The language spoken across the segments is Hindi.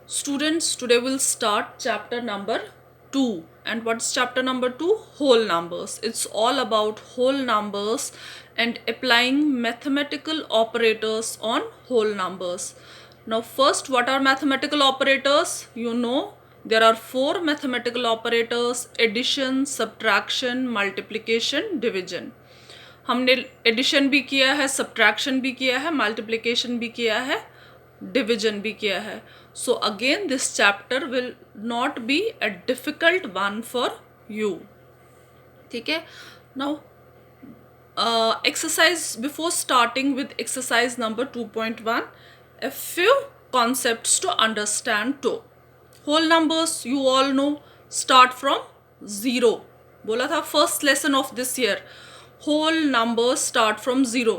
Students, today we'll start chapter number 2. And what's chapter number 2? Whole numbers. It's all about whole numbers and applying mathematical operators on whole numbers. Now first, what are mathematical operators? You know, there are 4 mathematical operators: addition, subtraction, multiplication, division. हमने एडिशन भी किया है, सब्ट्रैक्शन भी किया है, मल्टीप्लिकेशन भी किया है, डिविजन भी किया है. So again this chapter will not be a difficult one for you. ठीक है. Now exercise, before starting with exercise number 2.1, a few concepts to understand too. Whole numbers you all know start from 0. बोला था first lesson of this year. Whole numbers start from 0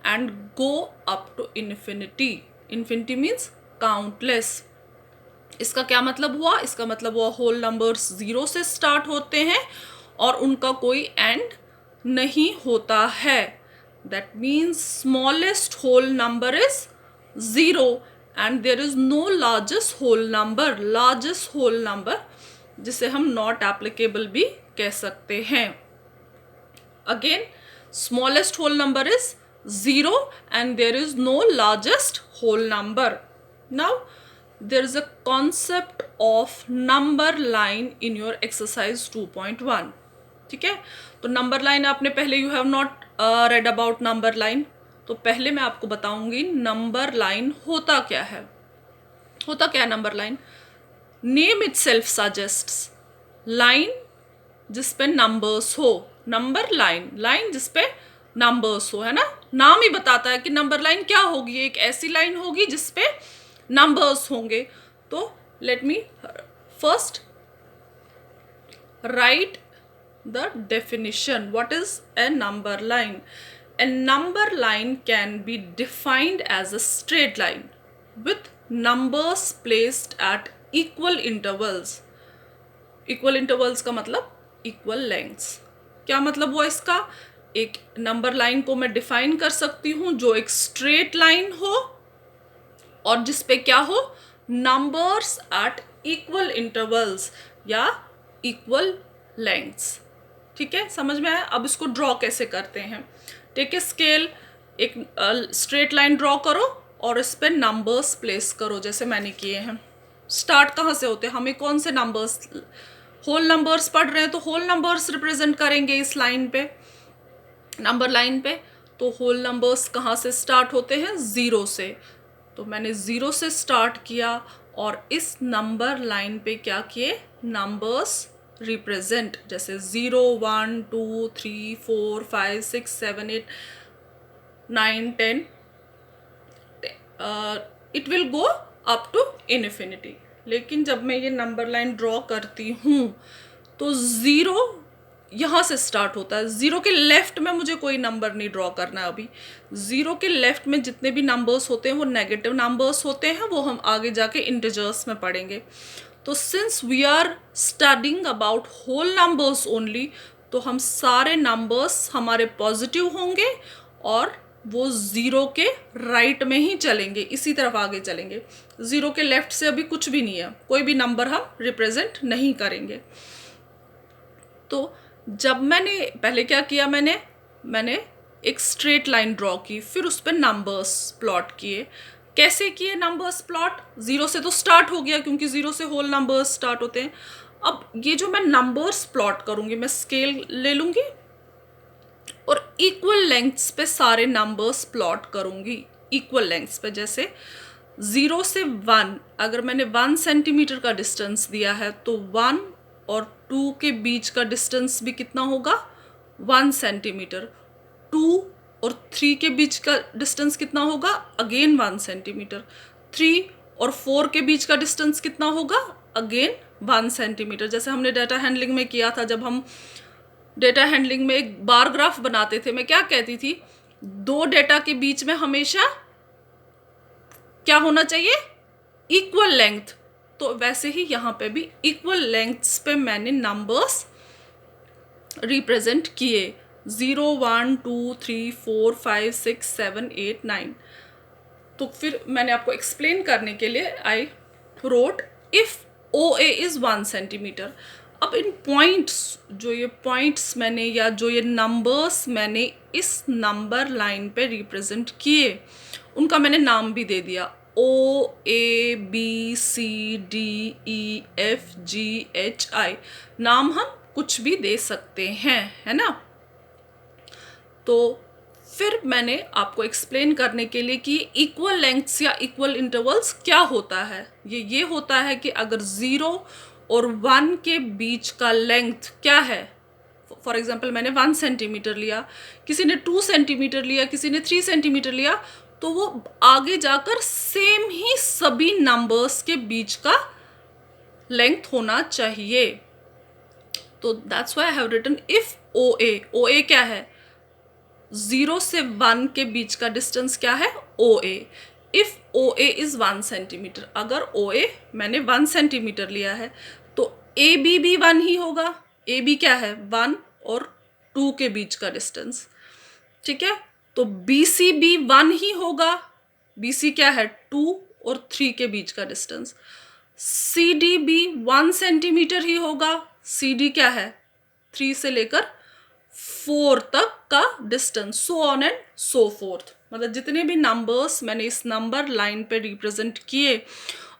and go up to infinity. Infinity means countless. इसका क्या मतलब हुआ? इसका मतलब हुआ होल नंबर्स 0 से स्टार्ट होते हैं और उनका कोई एंड नहीं होता है. That means smallest whole number is 0 and there is no largest whole number. Largest whole number जिसे हम नॉट एप्लीकेबल भी कह सकते हैं. Again, smallest whole number is 0 and there is no largest whole number. Now there is a concept of number line in your exercise 2.1. ठीक है. तो नंबर लाइन आपने पहले, you have not read about number line, तो पहले मैं आपको बताऊंगी नंबर लाइन होता क्या है. होता क्या है number line? Name itself suggests line जिसपे नंबर्स हो. नंबर लाइन, लाइन जिसपे नंबर्स हो, है ना. नाम ही बताता है कि नंबर लाइन क्या होगी. एक ऐसी लाइन होगी जिसपे नंबर्स होंगे. तो let me first right the definition. What is a number line? A number line can be defined as a straight line with numbers placed at equal intervals. Equal intervals का मतलब equal lengths. क्या मतलब हुआ इसका? एक नंबर लाइन को मैं डिफाइन कर सकती हूँ जो एक स्ट्रेट लाइन हो और जिसपे क्या हो, नंबर्स एट इक्वल इंटरवल्स या इक्वल लेंथ्स. ठीक है, समझ में आया? अब इसको ड्रॉ कैसे करते हैं. टेक ए स्केल, एक स्ट्रेट लाइन ड्रॉ करो और इस पे नंबर्स प्लेस करो जैसे मैंने किए हैं. स्टार्ट कहाँ से होते हैं? हमें कौन से नंबर्स, होल नंबर्स पढ़ रहे हैं तो होल नंबर्स रिप्रेजेंट करेंगे इस लाइन पे, नंबर लाइन पे. तो होल नंबर्स कहाँ से स्टार्ट होते हैं? 0 से. तो मैंने 0 से स्टार्ट किया और इस नंबर लाइन पे क्या किए, नंबर्स रिप्रेजेंट. जैसे 0 1 2 3 4 5 6 7 8 9 10. It will go up to infinity. लेकिन जब मैं ये नंबर लाइन ड्रॉ करती हूँ तो 0 यहाँ से स्टार्ट होता है. 0 के लेफ्ट में मुझे कोई नंबर नहीं ड्रॉ करना है अभी. 0 के लेफ्ट में जितने भी नंबर्स होते हैं वो नेगेटिव नंबर्स होते हैं, वो हम आगे जाके इंटीजर्स में पढ़ेंगे. तो since we are studying about whole numbers only, तो हम सारे नंबर्स हमारे पॉजिटिव होंगे और वो 0 के राइट में ही चलेंगे, इसी तरफ आगे चलेंगे. 0 के लेफ्ट से अभी कुछ भी नहीं है, कोई भी नंबर हम रिप्रेजेंट नहीं करेंगे. तो जब मैंने पहले क्या किया, मैंने एक स्ट्रेट लाइन ड्रॉ की, फिर उस पर नंबर्स प्लॉट किए. कैसे किए नंबर्स प्लॉट? 0 से तो स्टार्ट हो गया क्योंकि 0 से होल नंबर्स स्टार्ट होते हैं. अब ये जो मैं नंबर्स प्लॉट करूंगी, मैं स्केल ले लूंगी और इक्वल लेंथ्स पे सारे नंबर्स प्लॉट करूंगी. इक्वल लेंथ्स पे, जैसे 0 से 1, अगर मैंने 1 सेंटीमीटर का डिस्टेंस दिया है तो 1 और 2 के बीच का डिस्टेंस भी कितना होगा, 1 सेंटीमीटर. 2 और 3 के बीच का डिस्टेंस कितना होगा, अगेन 1 सेंटीमीटर. 3 और 4 के बीच का डिस्टेंस कितना होगा, अगेन 1 सेंटीमीटर. जैसे हमने डाटा हैंडलिंग में किया था, जब हम डेटा हैंडलिंग में एक बार ग्राफ बनाते थे, मैं क्या कहती थी, 2 डेटा के बीच में हमेशा क्या होना चाहिए, इक्वल लेंथ. तो वैसे ही यहाँ पे भी इक्वल लेंथ्स पे मैंने नंबर्स रिप्रेजेंट किए. 0 1 2 3 4 5 6 7 8 9. तो फिर मैंने आपको एक्सप्लेन करने के लिए I wrote if OA is 1 centimetre. अब इन पॉइंट्स, जो ये पॉइंट्स मैंने या जो ये नंबर्स मैंने इस नंबर लाइन पे रिप्रेजेंट किए, उनका मैंने नाम भी दे दिया, OABCDEFGHI। नाम हम कुछ भी दे सकते हैं, है ना। तो फिर मैंने आपको एक्सप्लेन करने के लिए कि इक्वल लेंथ्स या इक्वल इंटरवल्स क्या होता है। ये होता है कि अगर 0 और 1 के बीच का लेंथ क्या है, फॉर एग्जांपल मैंने 1 सेंटीमीटर लिया, किसी ने 2 सेंटीमीटर लिया, किसी ने 3 सेंटीमीटर लिया, तो वो आगे जाकर सेम ही सभी नंबर्स के बीच का लेंथ होना चाहिए। तो that's why I have written if OA क्या है, 0 से 1 के बीच का डिस्टेंस क्या है, OA। If OA is 1 centimetre, अगर OA मैंने 1 सेंटीमीटर लिया है तो AB भी 1 ही होगा। AB क्या है, 1 और 2 के बीच का डिस्टेंस, ठीक है। तो BC भी 1 ही होगा। BC क्या है, 2 और 3 के बीच का डिस्टेंस। CD भी 1 सेंटीमीटर ही होगा। CD क्या है, 3 से लेकर 4 तक का distance, so on and so fourth. मतलब जितने भी नंबर्स मैंने इस नंबर लाइन पे रिप्रेजेंट किए,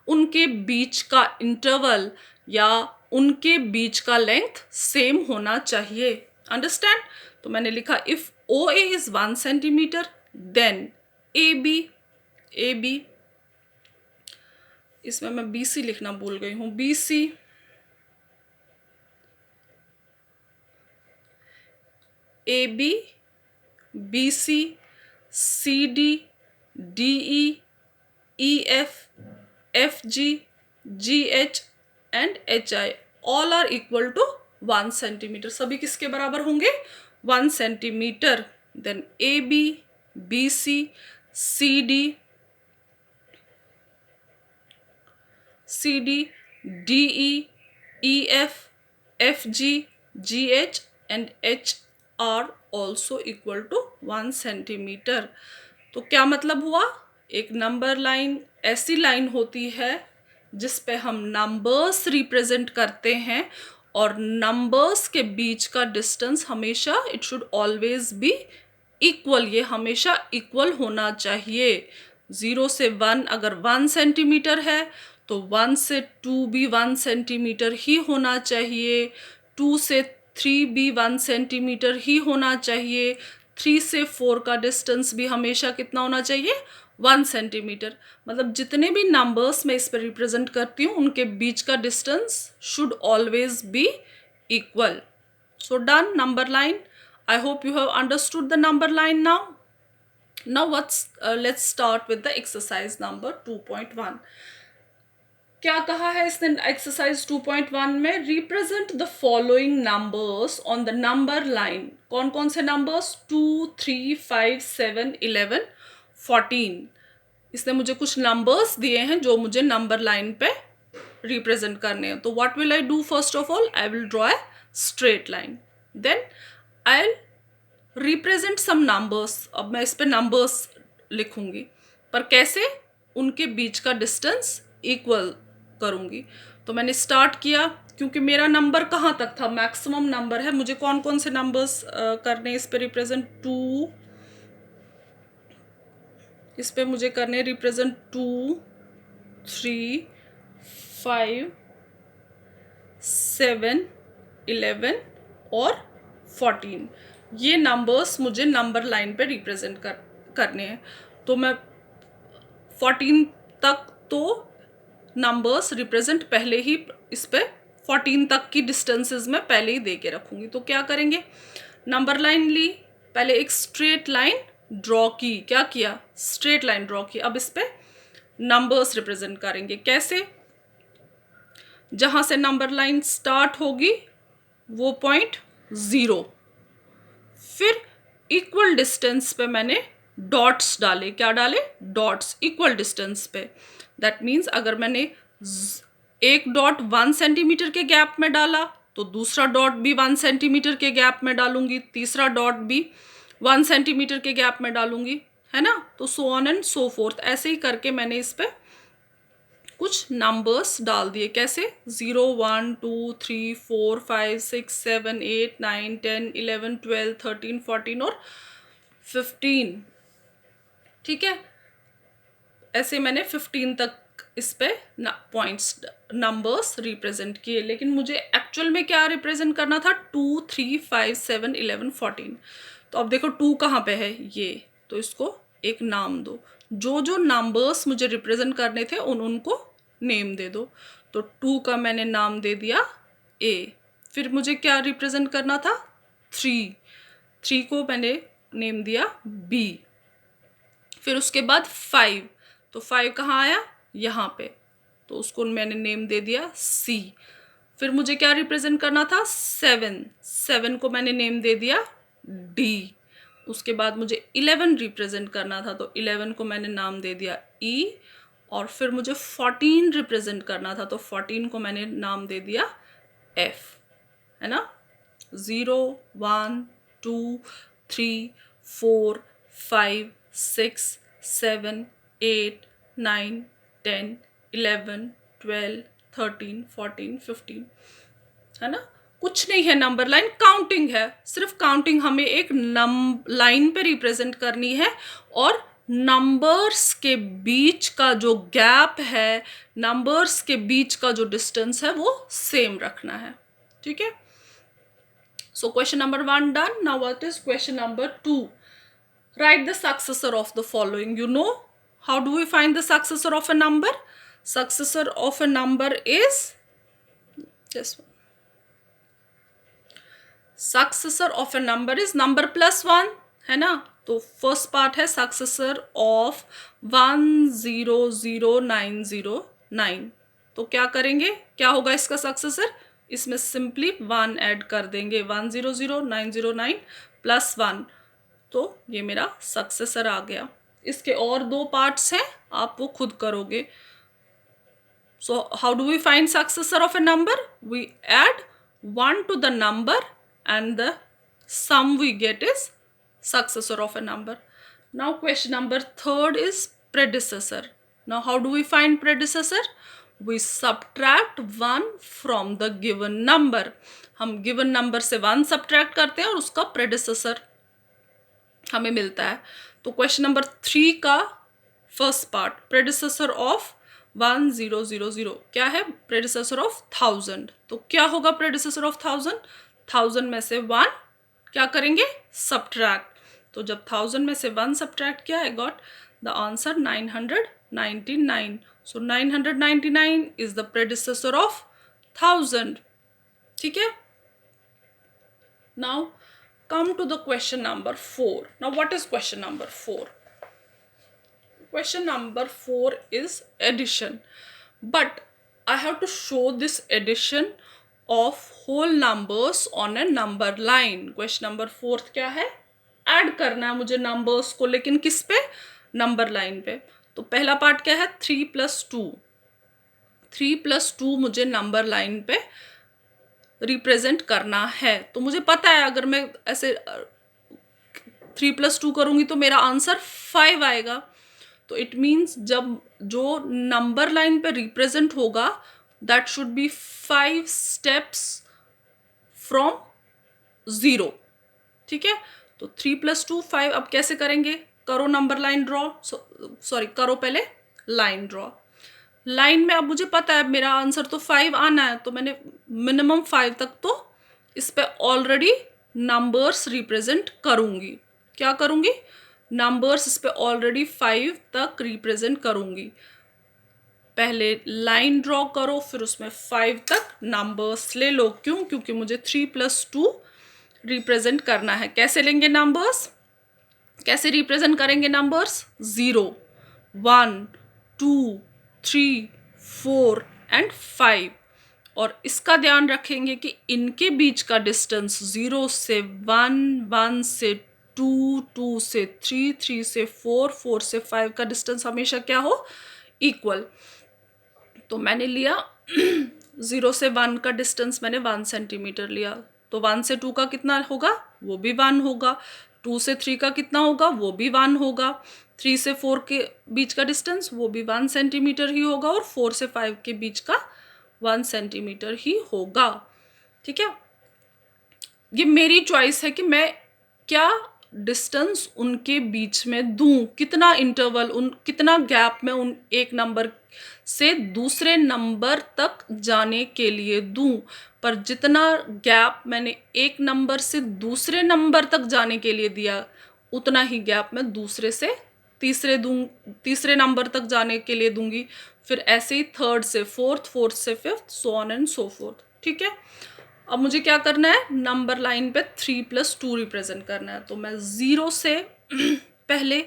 उनके बीच का इंटरवल या उनके बीच का लेंथ सेम होना चाहिए। अंडरस्टैंड। तो मैंने लिखा if OA is 1 centimetre then AB, इसमें मैं BC लिखना भूल गई हूँ, BC, AB, BC, CD, DE, EF, FG, GH and HI all are equal to 1 centimetre. सभी किसके बराबर होंगे, 1 centimetre. Then AB, BC, CD, DE, EF, FG, GH and H are also equal to 1 centimetre. तो क्या मतलब हुआ, एक नंबर लाइन ऐसी लाइन होती है जिस पे हम नंबर्स रिप्रेजेंट करते हैं और नंबर्स के बीच का डिस्टेंस हमेशा it should always be equal, ये हमेशा इक्वल होना चाहिए। 0 से 1 अगर 1 सेंटीमीटर है तो 1 से 2 भी 1 सेंटीमीटर ही होना चाहिए, 2 से 3 भी 1 सेंटीमीटर ही होना चाहिए, 3 से 4 का डिस्टेंस भी हमेशा कितना होना चाहिए, 1 सेंटीमीटर। मतलब जितने भी नंबर्स मैं इस पर रिप्रेजेंट करती हूँ उनके बीच का distance should always be equal. So done, number line. I hope you have understood the number line now. Now let's start with the exercise number 2.1. क्या कहा है इसने एक्सरसाइज 2.1 में, represent the following numbers on the number line. कौन कौन से नंबर्स, 2, 3, 5, 7, 11, 14। इसने मुझे कुछ नंबर्स दिए हैं जो मुझे नंबर लाइन पे रिप्रेजेंट करने हैं। तो what will I do, first of all I will draw a straight line, then I will represent some numbers. अब मैं इस पे नंबर्स लिखूंगी, पर कैसे, उनके बीच का डिस्टेंस इक्वल करूंगी। तो मैंने स्टार्ट किया, क्योंकि मेरा नंबर कहाँ तक था, मैक्सिमम नंबर है, मुझे कौन कौन से नंबर्स करने इस पे रिप्रेजेंट, 2, इस पे मुझे करने रिप्रेजेंट 2, 3, 5, 7, 11 और 14। ये नंबर्स मुझे नंबर लाइन पे रिप्रेजेंट करने हैं। तो मैं 14 तक तो नंबर्स रिप्रेजेंट पहले ही इस पे 14 तक की डिस्टेंसेस में पहले ही दे के रखूँगी। तो क्या करेंगे, नंबर लाइन ली, पहले एक स्ट्रेट लाइन ड्रॉ की, क्या किया, स्ट्रेट लाइन ड्रॉ की। अब इस पे नंबर्स रिप्रेजेंट करेंगे, कैसे, जहाँ से नंबर लाइन स्टार्ट होगी वो पॉइंट 0, फिर इक्वल डिस्टेंस पे मैंने डॉट्स डाले, क्या डाले, डॉट्स इक्वल डिस्टेंस पे। दैट मीन्स अगर मैंने एक डॉट 1 सेंटीमीटर के गैप में डाला तो दूसरा डॉट भी 1 सेंटीमीटर के गैप में डालूंगी, तीसरा डॉट भी 1 सेंटीमीटर के गैप में डालूंगी, है ना। तो so on and so fourth, ऐसे ही करके मैंने इस पे कुछ नंबर्स डाल दिए। कैसे? 0 1 2 3 4 5 6 7 8 9 10 11 12 13 14 और 15। ठीक है, ऐसे मैंने 15 तक इस पे पॉइंट्स नंबर्स रिप्रेजेंट किए। लेकिन मुझे एक्चुअल में क्या रिप्रेजेंट करना था? 2 3 5 7 11 14। तो अब देखो 2 कहाँ पे है? ये, तो इसको एक नाम दो। जो जो नंबर्स मुझे रिप्रेजेंट करने थे उनको नेम दे दो। तो 2 का मैंने नाम दे दिया ए। फिर मुझे क्या रिप्रेजेंट करना था? 3 को मैंने नेम दिया बी। फिर उसके बाद 5, तो 5 कहाँ आया? यहाँ पे, तो उसको मैंने नेम दे दिया सी। फिर मुझे क्या रिप्रेजेंट करना था? 7 को मैंने नेम दे दिया डी। उसके बाद मुझे 11 रिप्रेजेंट करना था, तो 11 को मैंने नाम दे दिया ई। और फिर मुझे 14 रिप्रेजेंट करना था, तो 14 को मैंने नाम दे दिया एफ, है ना। 0 1 2 3 4 5 6 7 8 9 10 11 12 13 14 15, है ना। कुछ नहीं है, नंबर लाइन काउंटिंग है। सिर्फ काउंटिंग हमें एक लाइन पे रिप्रेजेंट करनी है, और नंबर्स के बीच का जो गैप है, नंबर्स के बीच का जो डिस्टेंस है, वो सेम रखना है। ठीक है। So question number 1 done. Now what is question number 2? Write the successor of the following. You know how do we find the successor of a number? Successor of a number is this one. Successor of a number is number plus 1, है ना। तो फर्स्ट पार्ट है सक्सेसर ऑफ 100909। तो क्या करेंगे? क्या होगा इसका सक्सेसर? इसमें सिंपली 1 ऐड कर देंगे। 100909 प्लस 1, तो ये मेरा सक्सेसर आ गया। इसके और 2 पार्ट्स हैं, आप वो खुद करोगे। So how do we find successor of a number? We add 1 to the number and the sum we get is successor of a number. Now question number 3 is predecessor. Now how do we find predecessor? We subtract 1 from the given number. हम given number से 1 subtract करते हैं और उसका predecessor हमें मिलता है। तो क्वेश्चन नंबर 3 का फर्स्ट पार्ट, प्रेडिसेसर ऑफ 1000 क्या है? Predecessor of 1000। तो क्या होगा प्रेडिसेसर ऑफ 1000? 1000 में से 1 क्या करेंगे? सब्ट्रैक्ट। तो जब 1000 में से 1 सब्ट्रैक्ट किया, I got the answer 999। So 999 is the predecessor of 1000। ठीक है। Now come to the question number 4. Now what is question number 4? Question number 4 is addition, but I have to show this addition of whole numbers on a number line. Question number 4 क्या है? ऐड करना है मुझे नंबर्स को, लेकिन किस पे? नंबर लाइन पे। तो पहला पार्ट क्या है? 3 + 2। 3 + 2 मुझे नंबर लाइन पे रिप्रेजेंट करना है। तो मुझे पता है अगर मैं ऐसे 3 + 2 करूँगी तो मेरा आंसर 5 आएगा। तो इट मीन्स जब जो नंबर लाइन पे रिप्रेजेंट होगा, that should be 5 steps from 0। ठीक है। तो 3 + 2 5। अब कैसे करेंगे? करो नंबर लाइन ड्रॉ, सॉरी करो पहले लाइन ड्रॉ। लाइन में अब मुझे पता है मेरा आंसर तो 5 आना है, तो मैंने मिनिमम 5 तक तो इस पे ऑलरेडी नंबर्स रिप्रेजेंट करूँगी। क्या करूँगी? नंबर्स इस पे ऑलरेडी 5 तक रिप्रेजेंट करूँगी। पहले लाइन ड्रॉ करो, फिर उसमें 5 तक नंबर्स ले लो। क्यों? क्योंकि मुझे 3 + 2 रिप्रेजेंट करना है। कैसे लेंगे नंबर्स? कैसे रिप्रेजेंट करेंगे नंबर्स? 0 1 2 3 4 एंड 5। और इसका ध्यान रखेंगे कि इनके बीच का डिस्टेंस 0 से 1, 1 से 2, 2 से 3, 3 से 4, 4 से 5 का डिस्टेंस हमेशा क्या हो? इक्वल। तो मैंने लिया 0 से 1 का डिस्टेंस मैंने 1 सेंटीमीटर लिया, तो 1 से 2 का कितना होगा? वो भी 1 होगा। 2 से 3 का कितना होगा, वो भी 1 होगा। 3 से 4 के बीच का डिस्टेंस वो भी 1 सेंटीमीटर ही होगा, और 4 से 5 के बीच का 1 सेंटीमीटर ही होगा। ठीक है, ये मेरी चॉइस है कि मैं क्या डिस्टेंस उनके बीच में दूं, कितना इंटरवल, कितना गैप मैं उन एक नंबर से दूसरे नंबर तक जाने के लिए दूं। पर जितना गैप मैंने एक नंबर से दूसरे नंबर तक जाने के लिए दिया, उतना ही गैप मैं दूसरे से तीसरे नंबर तक जाने के लिए दूंगी। फिर ऐसे ही थर्ड से फोर्थ, फोर्थ से fifth, so on and so fourth. ठीक है, अब मुझे क्या करना है, नंबर लाइन पे 3+2 रिप्रेजेंट करना है। तो मैं 0 से पहले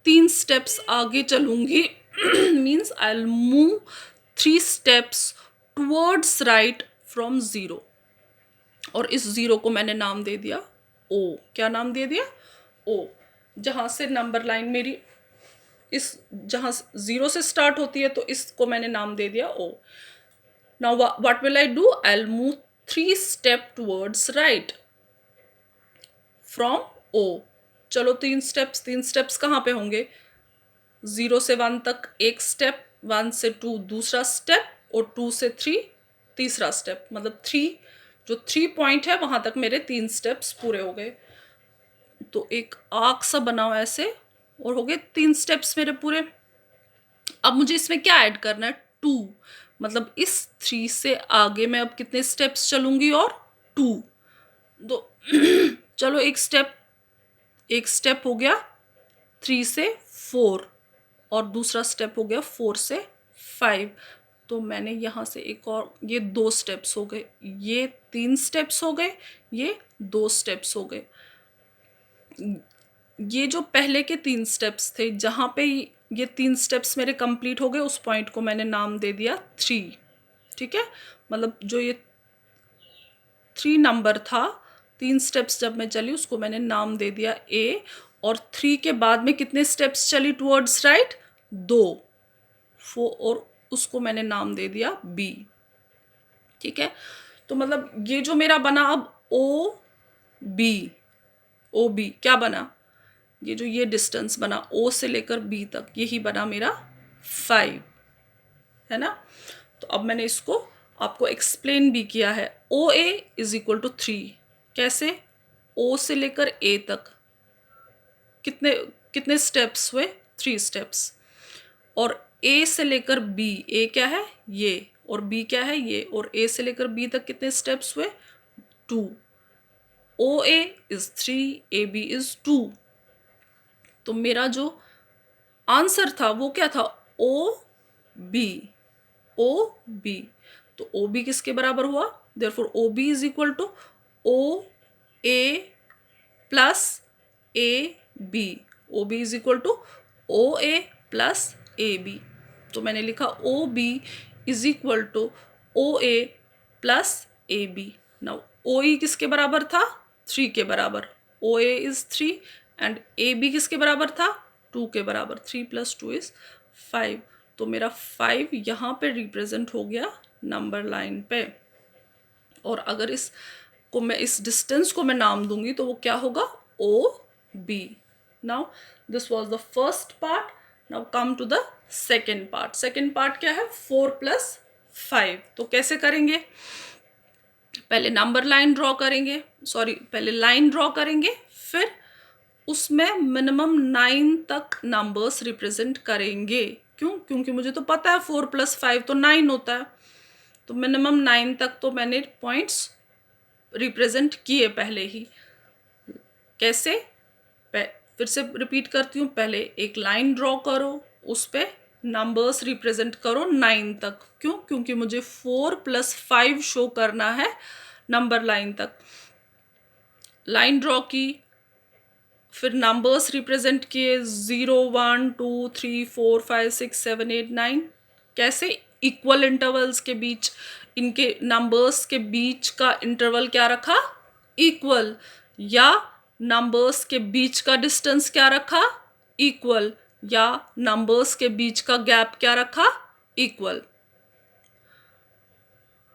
3 स्टेप्स आगे चलूंगी, means I will move 3 steps towards right from 0। और इस 0 को मैंने नाम दे दिया O। क्या नाम दे दिया, O। जहाँ से नंबर लाइन मेरी जहाँ 0 से स्टार्ट होती है, तो इसको मैंने नाम दे दिया O। Now what will I do? I'll move 3 steps towards right from O। चलो 3 स्टेप्स कहाँ पे होंगे, 0 से 1 तक एक स्टेप, 1 से 2 दूसरा स्टेप, और 2 से 3 तीसरा स्टेप। मतलब 3 पॉइंट है वहां तक मेरे 3 स्टेप्स पूरे हो गए। तो एक आर्क सा बनाओ ऐसे, और हो गए 3 स्टेप्स मेरे पूरे। अब मुझे इसमें क्या ऐड करना है, 2। मतलब इस 3 से आगे मैं अब कितने स्टेप्स चलूंगी, और 2। तो चलो एक स्टेप हो गया 3 से 4, और दूसरा स्टेप हो गया 4 से 5। तो मैंने यहाँ से एक और, ये 2 स्टेप्स हो गए, ये 3 स्टेप्स हो गए, ये 2 स्टेप्स हो गए। ये जो पहले के 3 स्टेप्स थे, जहाँ पे ये 3 स्टेप्स मेरे कंप्लीट हो गए, उस पॉइंट को मैंने नाम दे दिया 3। ठीक है, मतलब जो ये 3 नंबर था, 3 स्टेप्स जब मैं चली, उसको मैंने नाम दे दिया A। और 3 के बाद में कितने स्टेप्स चली टुवर्ड्स राइट, 2, 4, और उसको मैंने नाम दे दिया B। ठीक है, तो मतलब ये जो मेरा बना अब ओ बी क्या बना, ये डिस्टेंस बना O से लेकर B तक, यही बना मेरा 5, है ना। तो अब मैंने इसको आपको एक्सप्लेन भी किया है। OA is equal to 3। कैसे, O से लेकर A तक कितने स्टेप्स हुए, 3 स्टेप्स। और A से लेकर B, A क्या है ये, और B क्या है ये, और A से लेकर B तक कितने स्टेप्स हुए, 2। OA is 3, AB is 2। तो मेरा जो आंसर था वो क्या था, OB। तो OB किसके बराबर हुआ, therefore OB is equal to OA plus AB। OB is equal to OA plus AB। तो मैंने लिखा OB is equal to OA plus AB। Now OE किसके बराबर था, 3 के बराबर। OA इज 3 एंड AB किसके बराबर था, 2 के बराबर। 3 + 2 इज 5। तो मेरा 5 यहाँ पे रिप्रेजेंट हो गया नंबर लाइन पे। और अगर इस डिस्टेंस को मैं नाम दूंगी, तो वो क्या होगा, OB। Now this was the first part. Now come to the second part. Second part क्या है, 4 + 5। तो कैसे करेंगे, पहले नंबर लाइन ड्रॉ करेंगे, पहले लाइन ड्रॉ करेंगे, फिर उसमें मिनिमम 9 तक नंबर्स रिप्रेजेंट करेंगे। क्यों, क्योंकि मुझे तो पता है 4 + 5 तो 9 होता है। तो मिनिमम 9 तक तो मैंने पॉइंट्स रिप्रेजेंट किए पहले ही। कैसे, फिर से रिपीट करती हूँ, पहले एक लाइन ड्रॉ करो, उस पे नंबर्स रिप्रेजेंट करो 9 तक। क्यों, क्योंकि मुझे 4 + 5 शो करना है नंबर लाइन तक। लाइन ड्रॉ की, फिर नंबर्स रिप्रेजेंट किए 0 1 2 3 4 5 6 7 8 9। कैसे, इक्वल इंटरवल्स के बीच, इनके नंबर्स के बीच का इंटरवल क्या रखा, इक्वल। या नंबर्स के बीच का डिस्टेंस क्या रखा, इक्वल। या नंबर्स के बीच का गैप क्या रखा, इक्वल।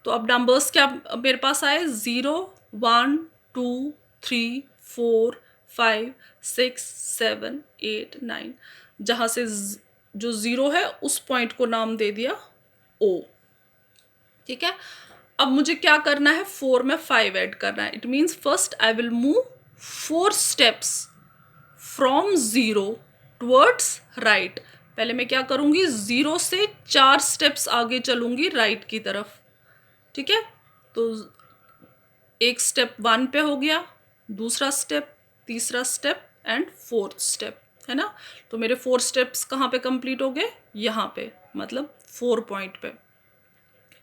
तो अब नंबर्स क्या मेरे पास आए, 0 1 2 3 4 5 6 7 8 9, जहाँ से जो 0 है उस पॉइंट को नाम दे दिया O। ठीक है, अब मुझे क्या करना है, 4 में 5 ऐड करना है। It means first I will move 4 steps from 0 towards right. पहले मैं क्या करूंगी, 0 से 4 स्टेप्स आगे चलूंगी राइट की तरफ। ठीक है, तो एक स्टेप 1 पे हो गया, दूसरा स्टेप, तीसरा स्टेप एंड फोर्थ स्टेप, है ना। तो मेरे 4 स्टेप्स कहाँ पे कंप्लीट हो गए, यहाँ पे, मतलब 4 पॉइंट पे,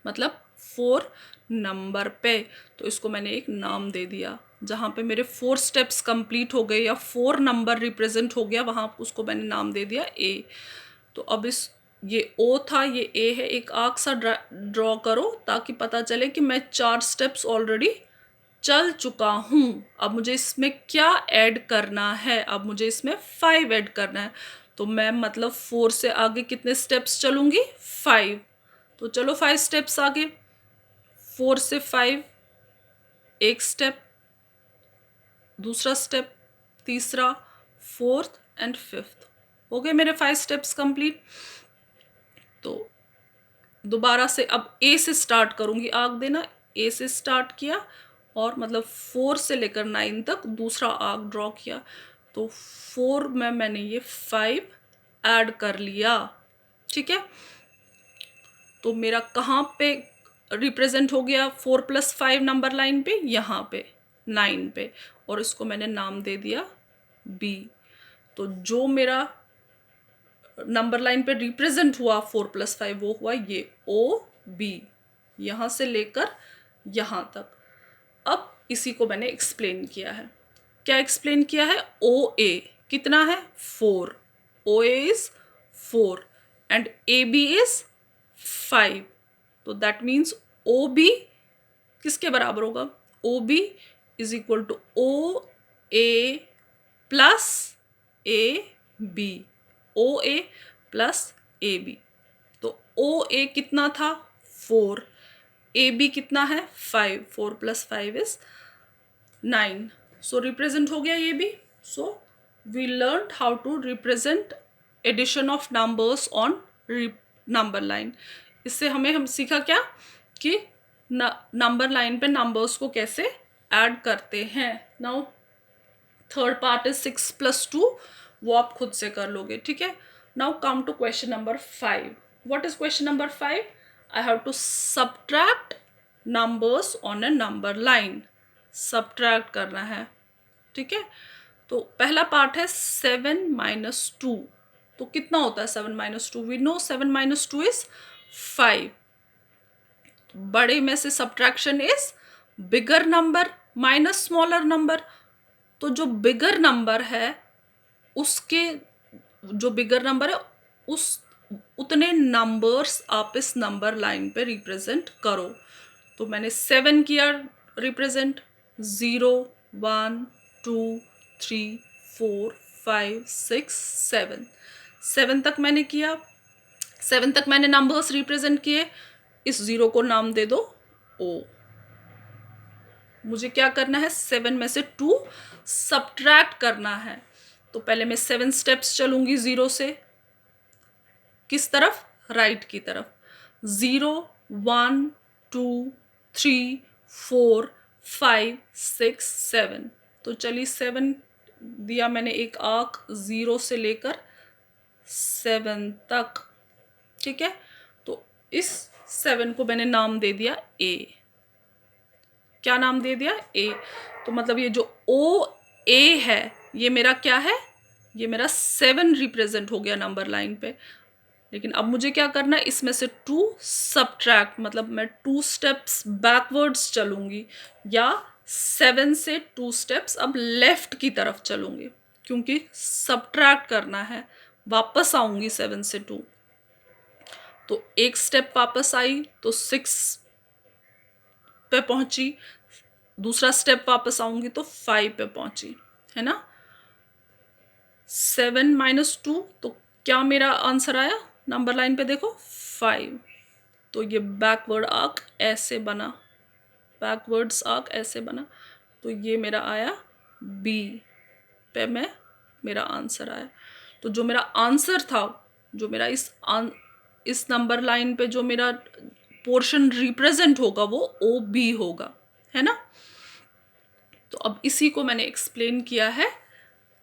मतलब 4 नंबर पे। तो इसको मैंने एक नाम दे दिया। जहाँ पे मेरे 4 स्टेप्स कंप्लीट हो गए या 4 नंबर रिप्रेजेंट हो गया, वहाँ उसको मैंने नाम दे दिया ए। तो अब इस ये ओ था, ये ए है, एक आर्क सा ड्रॉ करो ताकि पता चले कि मैं 4 स्टेप्स ऑलरेडी चल चुका हूँ। अब मुझे इसमें क्या ऐड करना है, अब मुझे इसमें 5 ऐड करना है। तो मैं मतलब 4 से आगे कितने स्टेप्स चलूँगी, 5। तो चलो 5 स्टेप्स आगे, 4 से 5 एक स्टेप, दूसरा स्टेप, तीसरा, फोर्थ एंड फिफ्थ। हो गए मेरे 5 स्टेप्स कंप्लीट। तो दोबारा से अब ए से स्टार्ट करूंगी, आर्क देना, ए से स्टार्ट किया और मतलब 4 से लेकर 9 तक दूसरा आर्क ड्रॉ किया। तो 4 में मैंने ये 5 ऐड कर लिया। ठीक है, तो मेरा कहाँ पे रिप्रेजेंट हो गया 4 + 5 नंबर लाइन पे, यहाँ पे 9 पे, और इसको मैंने नाम दे दिया बी। तो जो मेरा नंबर लाइन पे रिप्रेजेंट हुआ 4 + 5 वो हुआ ये ओ बी, यहाँ से लेकर यहाँ तक। अब इसी को मैंने एक्सप्लेन किया है। क्या एक्सप्लेन किया है, ओ ए कितना है 4, O A is 4 and A B is 5। तो दैट मीन्स ओ बी किसके बराबर होगा, O B is equal to O A plus A B, O A plus A B. तो ओ ए कितना था 4, ए बी कितना है 5, 4 + 5 इज 9। सो रिप्रेजेंट हो गया ये भी। So we learn how to represent addition of numbers on number line. इससे हम सीखा क्या कि नंबर लाइन पे नंबर्स को कैसे ऐड करते हैं। नाउ थर्ड पार्ट इज 6 + 2, वो आप खुद से कर लोगे। ठीक है, now come to question number 5। What is question number 5, I have to subtract numbers on a number line. Subtract करना है। ठीक है, तो पहला पार्ट है 7 - 2। तो कितना होता है 7 - 2, वी नो 7 - 2 इज 5। बड़े में से subtraction is bigger number minus smaller number. तो जो बिगर नंबर है उसके, जो बिगर नंबर है उस उतने नंबर्स आप इस नंबर लाइन पे रिप्रेजेंट करो। तो मैंने 7 किया रिप्रेजेंट, 0 1 2 3 4 5 6 7, 7 तक मैंने किया। 7 तक मैंने नंबर्स रिप्रेजेंट किए। इस 0 को नाम दे दो ओ। मुझे क्या करना है, 7 में से 2 सब्ट्रैक्ट करना है। तो पहले मैं 7 स्टेप्स चलूंगी 0 से, किस तरफ, राइट की तरफ। 0 1 2 3 4 5 6 7। तो चलिए 7 दिया मैंने एक आर्क 0 से लेकर 7 तक। ठीक है, तो इस 7 को मैंने नाम दे दिया ए। क्या नाम दे दिया, ए। तो मतलब ये जो ओ ए है ये मेरा क्या है, ये मेरा 7 रिप्रेजेंट हो गया नंबर लाइन पे। लेकिन अब मुझे क्या करना है, इसमें से 2 सब्ट्रैक्ट, मतलब मैं 2 स्टेप्स बैकवर्ड्स चलूंगी, या 7 से 2 स्टेप्स अब लेफ्ट की तरफ चलूंगी, क्योंकि सब्ट्रैक्ट करना है। वापस आऊंगी 7 से 2, तो एक स्टेप वापस आई तो 6 पे पहुंची, दूसरा स्टेप वापस आऊंगी तो 5 पे पहुंची, है ना। 7 - 2, तो क्या मेरा आंसर आया नंबर लाइन पे, देखो 5। तो ये बैकवर्ड आर्क ऐसे बना, बैकवर्ड्स आर्क ऐसे बना। तो ये मेरा आया बी। पे मेरा आंसर आया। तो जो मेरा आंसर था, जो मेरा इस नंबर लाइन पे जो मेरा पोर्शन रिप्रेजेंट होगा वो ओ बी होगा, है ना। तो अब इसी को मैंने एक्सप्लेन किया है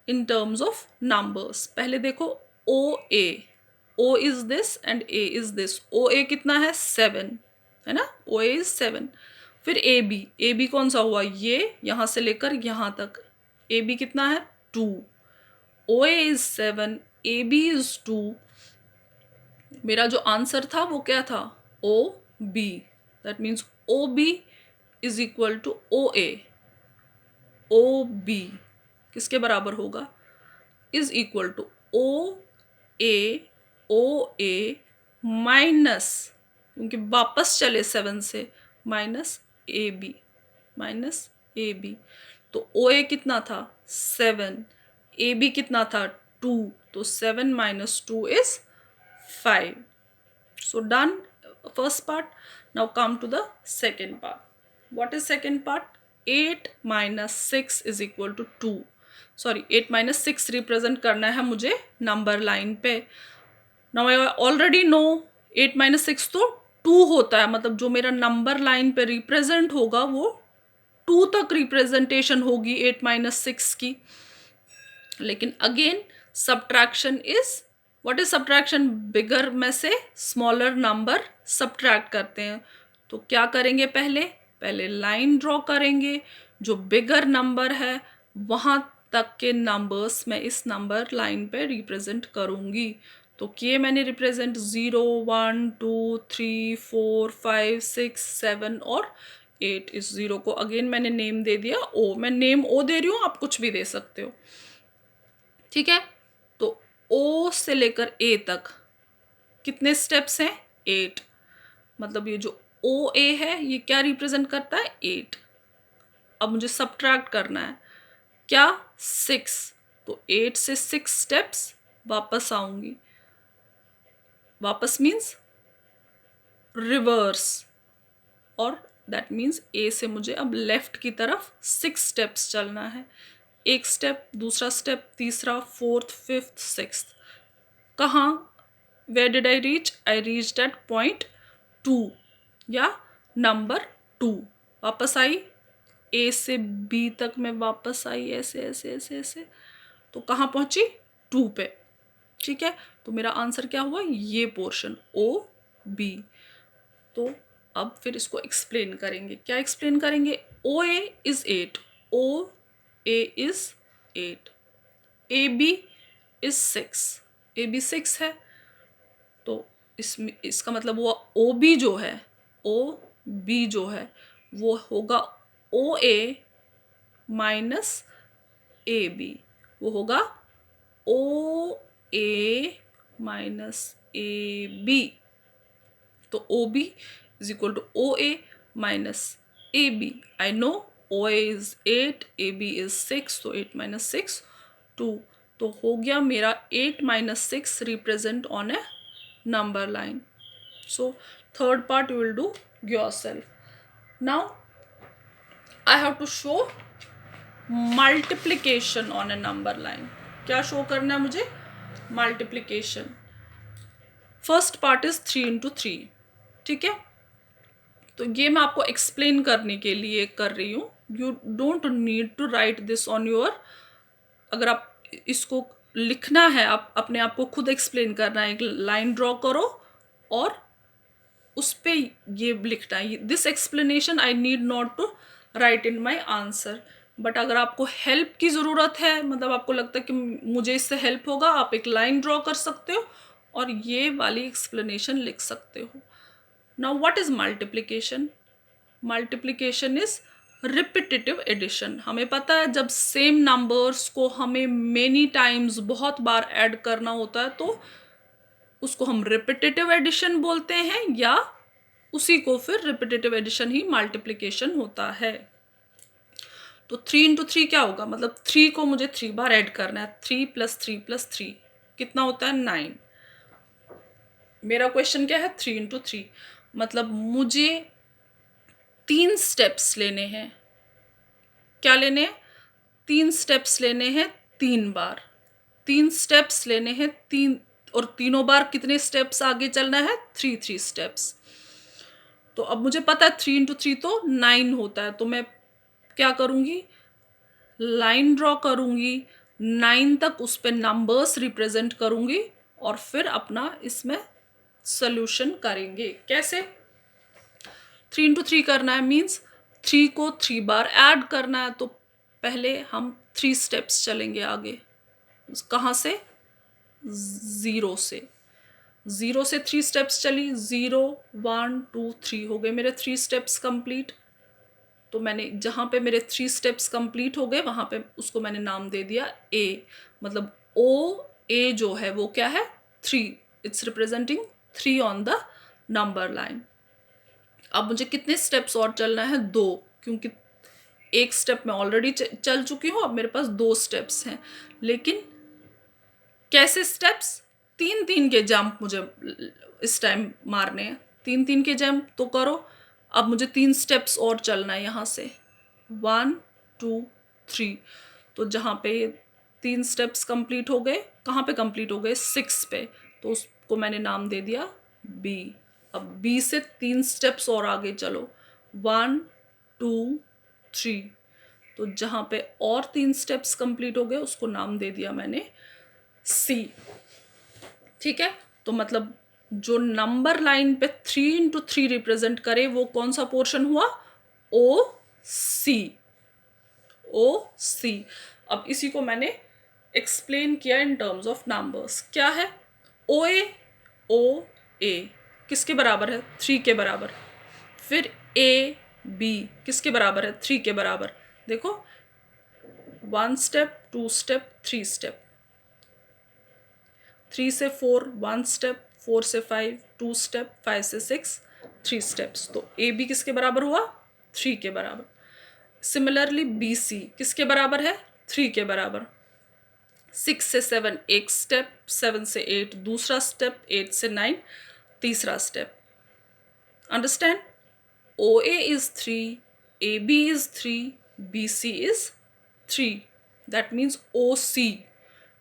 इन टर्म्स ऑफ नंबर्स। पहले देखो O A, O is this and A is this. O A कितना है 7, है ना, ओ ए इज 7। फिर ए बी कौन सा हुआ, ये यहाँ से लेकर यहाँ तक, ए बी कितना है 2। O A is 7, A B is 2। मेरा जो आंसर था वो क्या था, O B. That means O B is equal to O A. O B किसके बराबर होगा, is equal to O A minus, क्योंकि वापस चले 7 से, माइनस ए बी। तो ओ ए कितना था 7, ए बी कितना था 2, तो 7 minus 2 is 5. So done first part. Now come to the second part. What is second part? 8 minus 6 is equal to 2. Sorry, 8 minus 6 represent करना है मुझे number line पे. Now I already know 8 minus 6 तो 2 होता है, मतलब जो मेरा number line पे represent होगा वो 2 तक representation होगी 8 minus 6 की. लेकिन again subtraction is, what is subtraction, bigger में से स्मॉलर नंबर सब्ट्रैक्ट करते हैं. तो क्या करेंगे, पहले लाइन ड्रॉ करेंगे, जो बिगर नंबर है वहाँ तक के नंबर्स मैं इस नंबर लाइन पे रिप्रेजेंट करूँगी. तो किए मैंने रिप्रेजेंट 0 1 2 3 4 5 6 7 और 8. इस 0 को अगेन मैंने नेम दे दिया ओ. मैं नेम ओ दे रही हूँ, आप कुछ भी दे सकते हो, ठीक है. तो ओ से लेकर ए तक कितने स्टेप्स हैं, 8. मतलब ये जो ओ ए है ये क्या रिप्रेजेंट करता है, 8. अब मुझे सब्ट्रैक्ट करना है क्या, 6. तो 8 से 6 स्टेप्स वापस आऊंगी. वापस मीन्स रिवर्स, और दैट मीन्स ए से मुझे अब लेफ्ट की तरफ 6 स्टेप्स चलना है. एक स्टेप, दूसरा स्टेप, तीसरा, फोर्थ, फिफ्थ, सिक्स्थ. कहाँ, where did I reach, I reached at point 2 या नंबर 2. वापस आई ए से बी तक, मैं वापस आई ऐसे ऐसे ऐसे ऐसे, तो कहाँ पहुँची 2 पे, ठीक है. तो मेरा आंसर क्या हुआ, ये पोर्शन ओ बी. तो अब फिर इसको एक्सप्लेन करेंगे. क्या एक्सप्लेन करेंगे, O A is 8, O A is 8, A B is 6, A B 6 है. तो इसका मतलब वो ओ बी जो है, ओ बी जो है वो होगा O A minus A B. वो होगा O A minus A B. तो O B is equal to O A minus A B. I know O A is 8, A B is 6, तो 8 माइनस 6 2. तो हो गया मेरा 8 minus 6 represent on A number line. So third part you will do yourself. Now I have to show multiplication on a number line. क्या शो करना है मुझे, multiplication. First part is 3 into 3, ठीक है. तो ये मैं आपको एक्सप्लेन करने के लिए कर रही हूँ. You don't need to write this on your, अगर आप इसको लिखना है, आप अपने आप को खुद एक्सप्लेन करना है, एक लाइन ड्रॉ करो और उस पे ये लिखना है. This explanation I need not to write in my answer. But अगर आपको हेल्प की ज़रूरत है, मतलब आपको लगता है कि मुझे इससे हेल्प होगा, आप एक लाइन ड्रॉ कर सकते हो और ये वाली एक्सप्लेनेशन लिख सकते हो. Now what is multiplication. Multiplication is repetitive addition. हमें पता है जब सेम नंबर्स को हमें मेनी टाइम्स, बहुत बार ऐड करना होता है, तो उसको हम रिपीटेटिव एडिशन बोलते हैं, या उसी को फिर रिपीटेटिव एडिशन ही मल्टीप्लिकेशन होता है. तो 3 इंटू 3 क्या होगा, मतलब 3 को मुझे 3 बार ऐड करना है. 3 प्लस 3 प्लस 3 कितना होता है, 9. मेरा क्वेश्चन क्या है, 3 इंटू 3, मतलब मुझे 3 स्टेप्स लेने हैं. क्या लेने हैं, 3 स्टेप्स लेने हैं 3 बार, 3 स्टेप्स लेने हैं, 3 और तीनों बार कितने स्टेप्स आगे चलना है, 3 स्टेप्स। तो अब मुझे पता है 3 इंटू 3 तो 9 होता है, तो मैं क्या करूँगी, लाइन ड्रॉ करूँगी, 9 तक उस पे नंबर्स रिप्रेजेंट करूँगी और फिर अपना इसमें सोल्यूशन करेंगे। कैसे? 3 इंटू 3 करना है मीन्स 3 को 3 बार ऐड करना है, तो पहले हम 3 स्टेप्स चलेंगे आगे। कहाँ से? 0 से। 0 से 3 स्टेप्स चली, 0 1 2 3 हो गए मेरे 3 स्टेप्स कंप्लीट। तो मैंने जहाँ पे मेरे 3 स्टेप्स कंप्लीट हो गए वहाँ पे उसको मैंने नाम दे दिया ए, मतलब ओ ए जो है वो क्या है, 3, it's representing 3 on the number line. अब मुझे कितने स्टेप्स और चलना है, 2, क्योंकि एक स्टेप मैं ऑलरेडी चल चुकी हूँ, अब मेरे पास 2 स्टेप्स हैं। लेकिन कैसे स्टेप्स? 3 के जंप मुझे इस टाइम मारने हैं, 3 के जंप तो करो। अब मुझे 3 स्टेप्स और चलना है यहाँ से, 1 2 3। तो जहाँ पे 3 स्टेप्स कंप्लीट हो गए, कहाँ पे कंप्लीट हो गए, 6 पे, तो उसको मैंने नाम दे दिया बी। अब बी से 3 स्टेप्स और आगे चलो, 1 2 3। तो जहाँ पे और 3 स्टेप्स कंप्लीट हो गए उसको नाम दे दिया मैंने सी। ठीक है, तो मतलब जो नंबर लाइन पे 3 इंटू 3 रिप्रेजेंट करे वो कौन सा पोर्शन हुआ, ओ सी। ओ सी। अब इसी को मैंने एक्सप्लेन किया इन टर्म्स ऑफ नंबर्स। क्या है, ओ ए किसके बराबर है, 3 के बराबर। फिर ए बी किसके बराबर है, 3 के बराबर। देखो 1 स्टेप, 2 स्टेप, 3 स्टेप, 3 से 4 1 स्टेप, 4 से 5 2 स्टेप, 5 से 6 3 स्टेप्स। तो ए बी किसके बराबर हुआ, 3 के बराबर। सिमिलरली बी सी किसके बराबर है, 3 के बराबर। 6 से 7 एक स्टेप, 7 से 8 दूसरा स्टेप, 8 से 9 तीसरा step. Understand? O A is 3, A B is 3, B C is 3। That means O C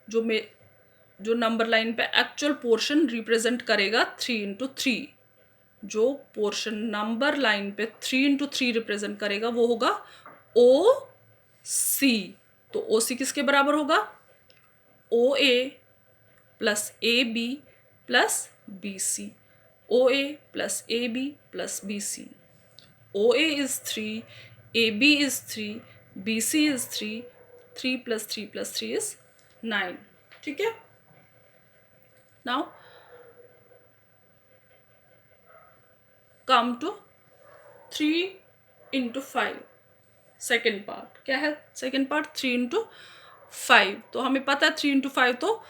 जो नंबर लाइन पे एक्चुअल पोर्शन रिप्रेजेंट करेगा 3 इंटू 3, जो पोर्शन नंबर लाइन पे 3 इंटू 3 रिप्रेजेंट करेगा वो होगा ओ सी। तो ओ सी किसके बराबर होगा, O A plus A B plus B C, O A plus A B plus B C. O A is 3, A B is 3, B C is 3, 3 plus 3 plus 3 is 9। ठीक है, now come to 3 into 5 second part. क्या है सेकेंड पार्ट, 3 इंटू 5। तो हमें पता है 3 इंटू 5 तो